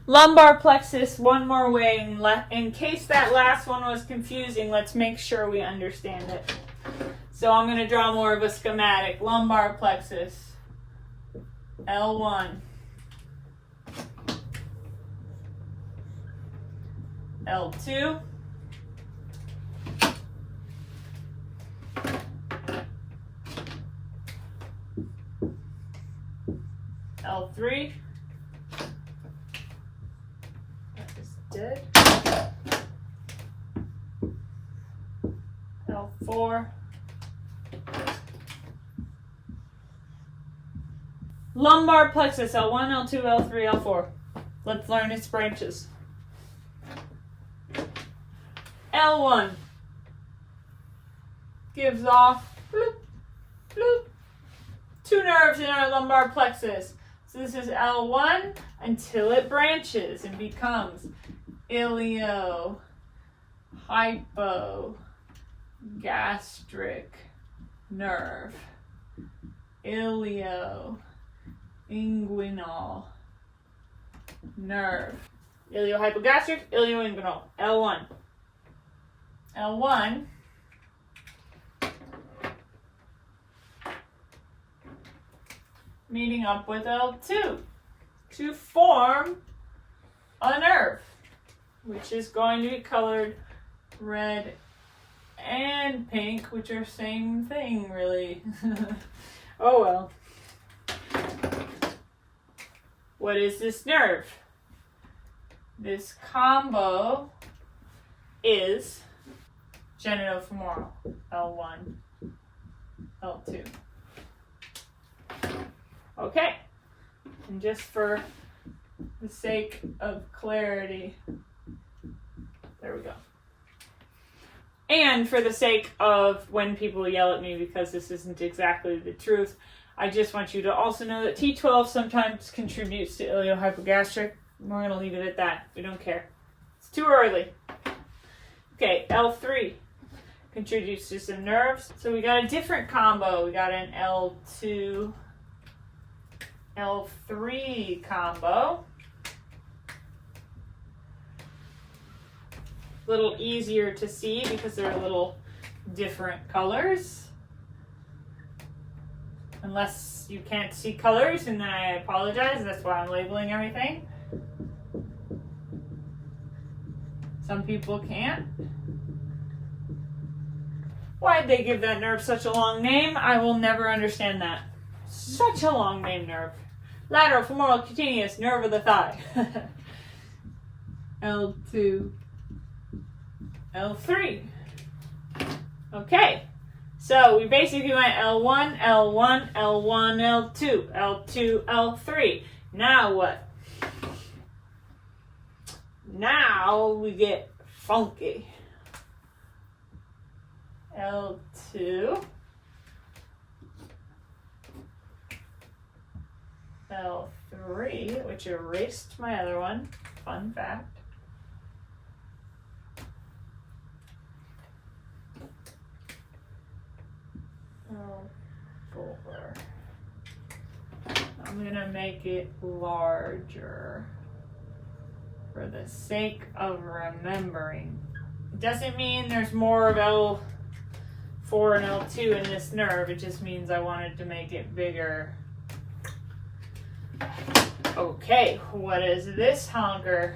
Lumbar plexus, one more way. In case that last one was confusing, let's make sure we understand it. So I'm going to draw more of a schematic. Lumbar plexus, L1. L2. L3. That is dead. L4. Lumbar plexus, L1, L2, L3, L4. Let's learn its branches. L1 gives off bloop, bloop, 2 nerves in our lumbar plexus. So this is L1 until it branches and becomes ilio, hypo, gastric nerve, ilio, inguinal nerve, iliohypogastric, ilioinguinal, L1. L1 meeting up with L2 to form a nerve, which is going to be colored red and pink, which are same thing, really. Oh well. What is this nerve? This combo is genitofemoral, L1, L2. Okay, and just for the sake of clarity, there we go. And for the sake of when people yell at me because this isn't exactly the truth, I just want you to also know that T12 sometimes contributes to iliohypogastric. We're going to leave it at that. We don't care. It's too early. Okay, L3 contributes to some nerves. So we got a different combo. We got an L2, L3 combo. A little easier to see because they're a little different colors. Unless you can't see colors, and then I apologize. That's why I'm labeling everything. Some people can't. Why'd they give that nerve such a long name? I will never understand that. Such a long name nerve. Lateral femoral cutaneous nerve of the thigh. L2, L3. Okay, so we basically went L1, L1, L1, L2, L2, L3. Now what? Now we get funky. L2, L3, which erased my other one. Fun fact. L4. I'm gonna make it larger for the sake of remembering. It doesn't mean there's more of L4 and L2 in this nerve. It just means I wanted to make it bigger. Okay, what is this honker?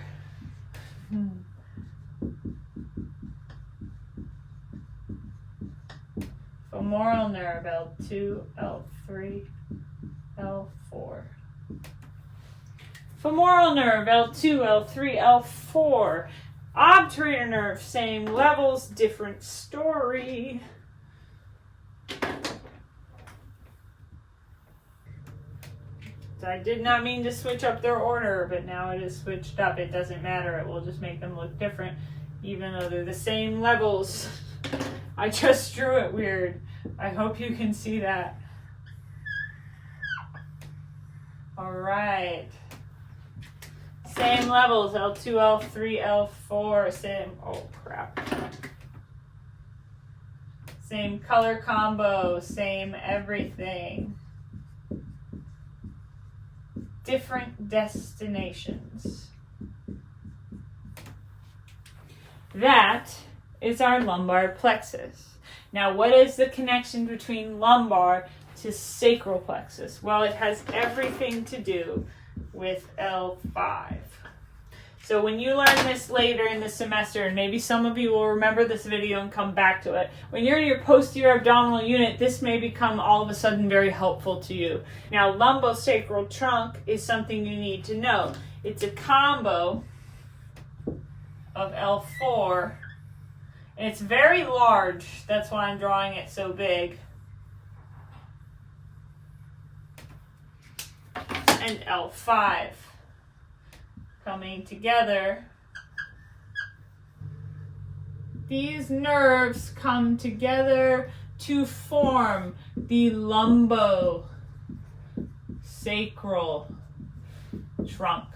Femoral nerve, L2, L3, L4. Femoral nerve, L2, L3, L4. Obturator nerve, same levels, different story. So I did not mean to switch up their order, but now it is switched up. It doesn't matter. It will just make them look different, even though they're the same levels. I just drew it weird. I hope you can see that. All right. Same levels, L2, L3, L4, same, oh crap. Same color combo, same everything. Different destinations. That is our lumbar plexus. Now, what is the connection between lumbar to sacral plexus? Well, it has everything to do with L5. So when you learn this later in the semester, and maybe some of you will remember this video and come back to it, when you're in your posterior abdominal unit, this may become all of a sudden very helpful to you. Now, lumbosacral trunk is something you need to know. It's a combo of L4, and it's very large. That's why I'm drawing it so big. And L5. Coming together. These nerves come together to form the lumbosacral trunk,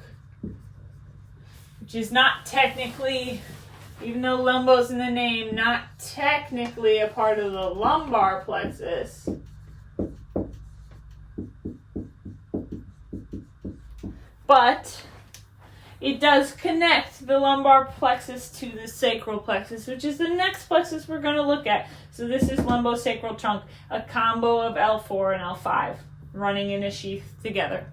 which is not technically, even though lumbo's in the name, not technically a part of the lumbar plexus. But it does connect the lumbar plexus to the sacral plexus, which is the next plexus we're going to look at. So this is lumbosacral trunk, a combo of L4 and L5 running in a sheath together.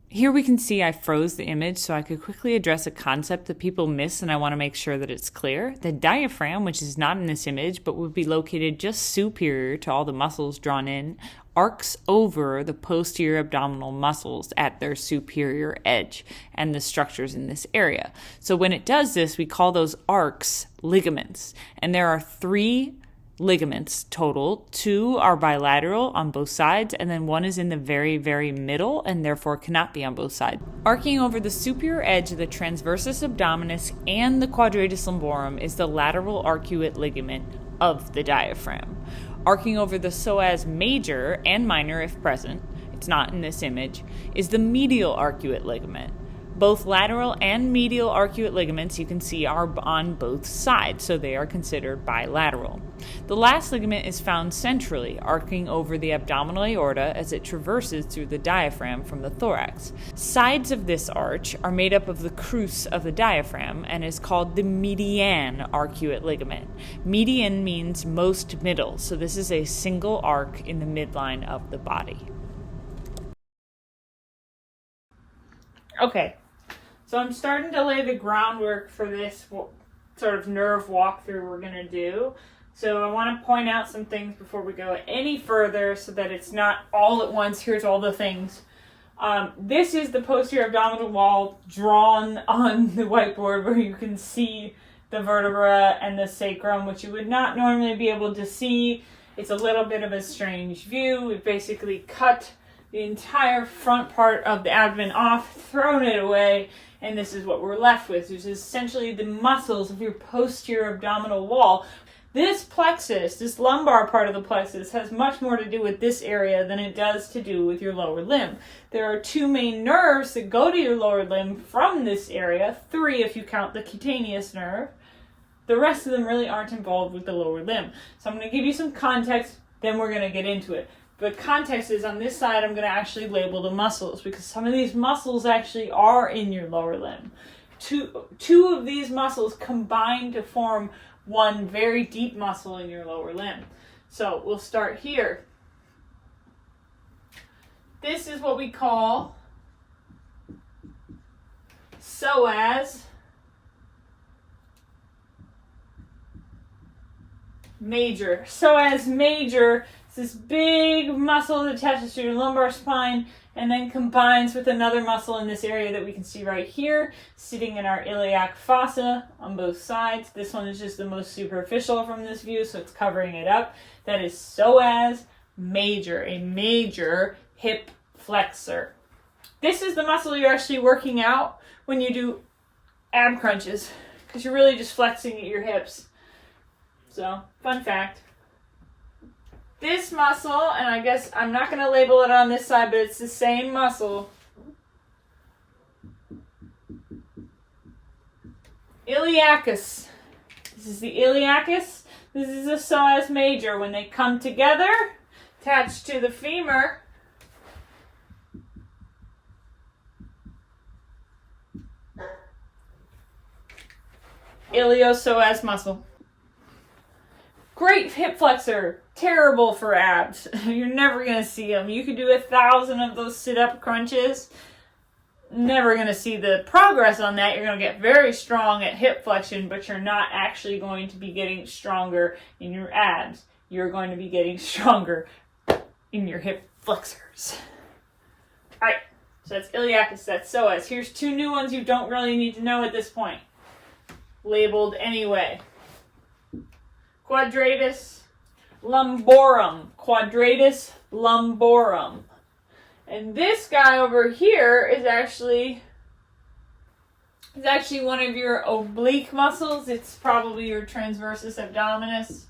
Here we can see I froze the image so I could quickly address a concept that people miss, and I want to make sure that it's clear. The diaphragm, which is not in this image but would be located just superior to all the muscles drawn in, arcs over the posterior abdominal muscles at their superior edge and the structures in this area. So when it does this, we call those arcs ligaments. And there are 3 ligaments total. 2 are bilateral on both sides, and then 1 is in the very, very middle and therefore cannot be on both sides. Arcing over the superior edge of the transversus abdominis and the quadratus lumborum is the lateral arcuate ligament of the diaphragm. Arcing over the psoas major and minor if present, it's not in this image, is the medial arcuate ligament. Both lateral and medial arcuate ligaments you can see are on both sides, so they are considered bilateral. The last ligament is found centrally, arcing over the abdominal aorta as it traverses through the diaphragm from the thorax. Sides of this arch are made up of the crus of the diaphragm and is called the median arcuate ligament. Median means most middle, so this is a single arc in the midline of the body. Okay. So I'm starting to lay the groundwork for this sort of nerve walkthrough we're going to do. So I want to point out some things before we go any further so that it's not all at once, here's all the things. This is the posterior abdominal wall drawn on the whiteboard where you can see the vertebra and the sacrum, which you would not normally be able to see. It's a little bit of a strange view. We've basically cut the entire front part of the abdomen off, thrown it away, and this is what we're left with, which is essentially the muscles of your posterior abdominal wall. This plexus, this lumbar part of the plexus, has much more to do with this area than it does to do with your lower limb. There are 2 main nerves that go to your lower limb from this area, 3 if you count the cutaneous nerve. The rest of them really aren't involved with the lower limb. So I'm going to give you some context, then we're going to get into it. The context is on this side, I'm going to actually label the muscles because some of these muscles actually are in your lower limb. Two of these muscles combine to form one very deep muscle in your lower limb. So we'll start here. This is what we call psoas major. Psoas major is this big muscle that attaches to your lumbar spine and then combines with another muscle in this area that we can see right here, sitting in our iliac fossa on both sides. This one is just the most superficial from this view, so it's covering it up. That is psoas major, a major hip flexor. This is the muscle you're actually working out when you do ab crunches, because you're really just flexing at your hips. So, fun fact. This muscle, and I guess I'm not going to label it on this side, but it's the same muscle. Iliacus. This is the iliacus. This is the psoas major. When they come together, attached to the femur, iliopsoas muscle. Great hip flexor, terrible for abs. You're never going to see them. You could do 1,000 of those sit-up crunches. Never going to see the progress on that. You're going to get very strong at hip flexion, but you're not actually going to be getting stronger in your abs. You're going to be getting stronger in your hip flexors. All right, so that's iliacus, that's psoas. Here's 2 new ones you don't really need to know at this point. Labeled anyway. Quadratus lumborum. Quadratus lumborum. And this guy over here is actually one of your oblique muscles. It's probably your transversus abdominis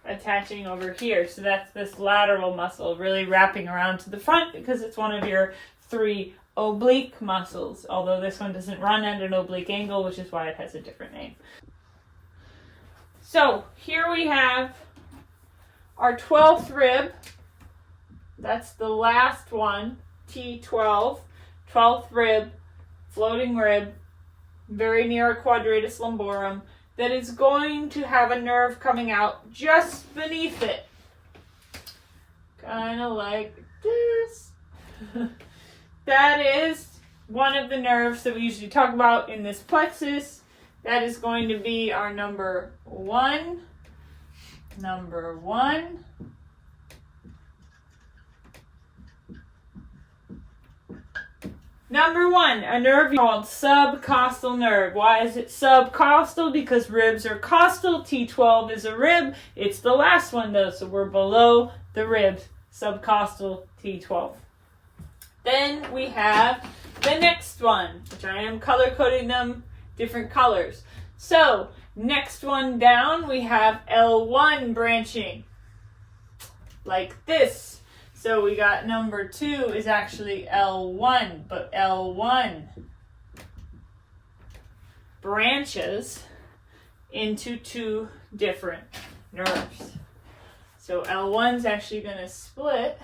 attaching over here. So that's this lateral muscle really wrapping around to the front because it's one of your 3 oblique muscles. Although this one doesn't run at an oblique angle, which is why it has a different name. So here we have our 12th rib. That's the last one, T12, 12th rib, floating rib, very near quadratus lumborum, that is going to have a nerve coming out just beneath it. Kind of like this. That is one of the nerves that we usually talk about in this plexus. That is going to be our number 1. Number 1. Number 1, a nerve called subcostal nerve. Why is it subcostal? Because ribs are costal. T12 is a rib. It's the last one though, so we're below the ribs. Subcostal T12. Then we have the next one, which I am color coding them different colors. So, next one down, we have L1 branching, like this. So we got number 2 is actually L1, but L1 branches into 2 different nerves. So L1's actually going to split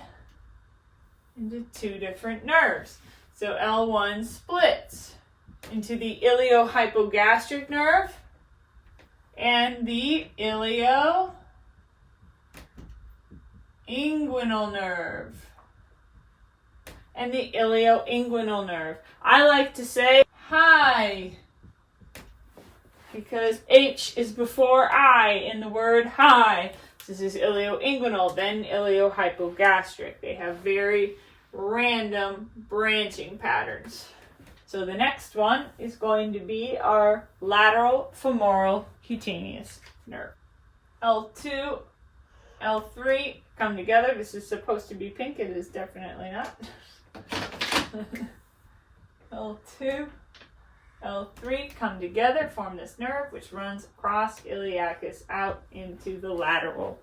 into 2 different nerves. So L1 splits into the iliohypogastric nerve and the ilioinguinal nerve. And the ilioinguinal nerve. I like to say hi because H is before I in the word hi. This is ilioinguinal, then iliohypogastric. They have very random branching patterns. So the next one is going to be our lateral femoral cutaneous nerve. L2, L3 come together. This is supposed to be pink. It is definitely not. L2, L3 come together, form this nerve, which runs across iliacus out into the lateral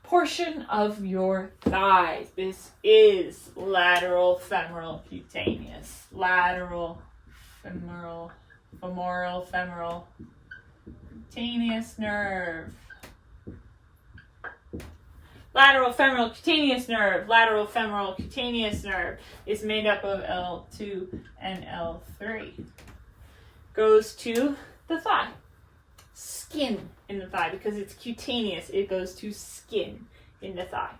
portion of your thighs. This is lateral femoral cutaneous. Lateral femoral cutaneous nerve. Lateral femoral cutaneous nerve. Lateral femoral cutaneous nerve is made up of L2 and L3. Goes to the thigh. Skin in the thigh, because it's cutaneous, it goes to skin in the thigh.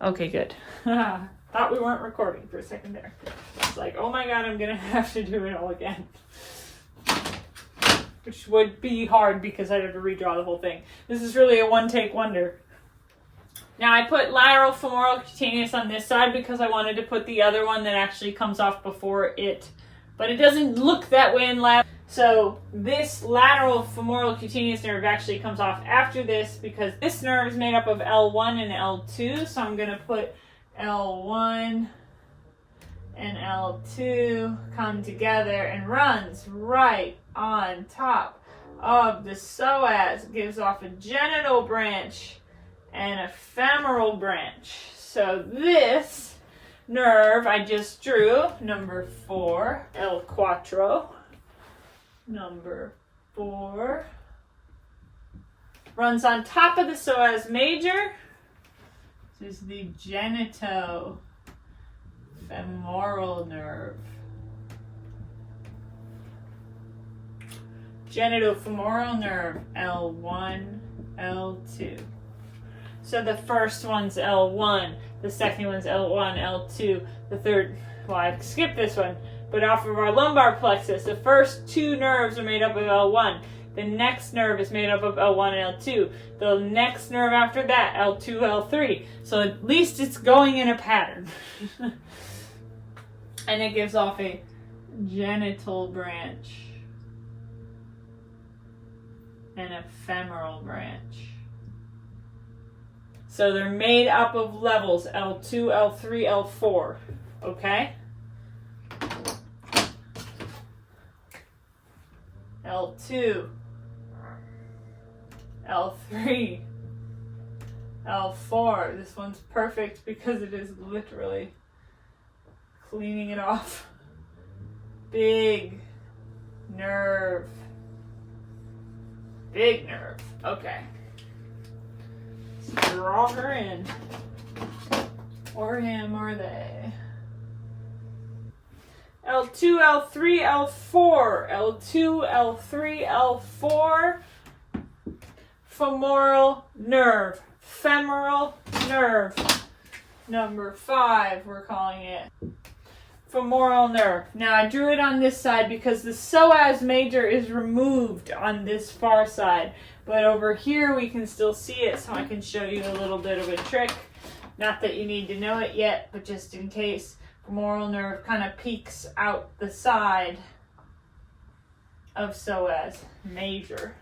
Okay, good. Thought we weren't recording for a second there. It's like, oh my god, I'm gonna have to do it all again. Which would be hard because I'd have to redraw the whole thing. This is really a one-take wonder. Now I put lateral femoral cutaneous on this side because I wanted to put the other one that actually comes off before it. But it doesn't look that way in lab. So this lateral femoral cutaneous nerve actually comes off after this because this nerve is made up of L1 and L2. So I'm going to put L1 and L2 come together and runs right on top of the psoas. It gives off a genital branch and a femoral branch. So this nerve I just drew, number 4, El Cuatro, number 4, runs on top of the psoas major. This is the genitofemoral nerve. Genitofemoral nerve, L1, L2. So the first one's L1, the second one's L1, L2, the third, well, I skipped this one, but off of our lumbar plexus, the first two nerves are made up of L1. The next nerve is made up of L1 and L2. The next nerve after that, L2, L3. So at least it's going in a pattern. And it gives off a genital branch and a femoral branch. So they're made up of levels, L2, L3, L4. Okay? L2, L3, L4. This one's perfect because it is literally cleaning it off. Big nerve. Big nerve. Okay. Let's draw her in. Or him or they. L2, L3, L4. L2, L3, L4. Femoral nerve. Femoral nerve. Number 5, we're calling it. Femoral nerve. Now I drew it on this side because the psoas major is removed on this far side. But over here we can still see it, so I can show you a little bit of a trick. Not that you need to know it yet, but just in case. Femoral nerve kind of peeks out the side of psoas major.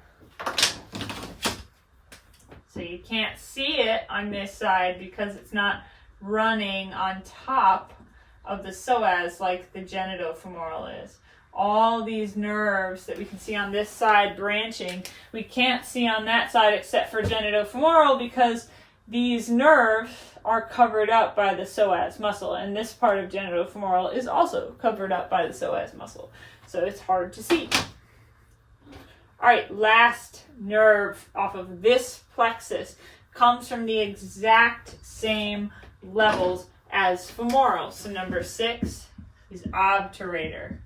So you can't see it on this side because it's not running on top of the psoas like the genitofemoral is. All these nerves that we can see on this side branching, we can't see on that side except for genitofemoral because these nerves are covered up by the psoas muscle, and this part of genitofemoral is also covered up by the psoas muscle. So it's hard to see. All right, last nerve off of this plexus comes from the exact same levels as femoral. So number 6 is obturator.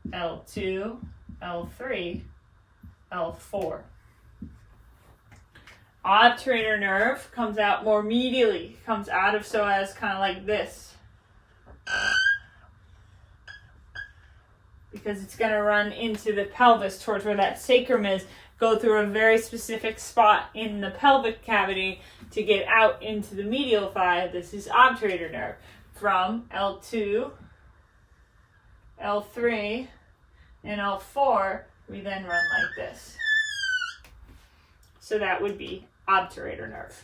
L2, L3, L4. Obturator nerve comes out more medially, comes out of psoas kind of like this. Because it's going to run into the pelvis towards where that sacrum is, go through a very specific spot in the pelvic cavity to get out into the medial thigh. This is obturator nerve. From L2, L3, and L4, we then run like this. So that would be obturator nerve.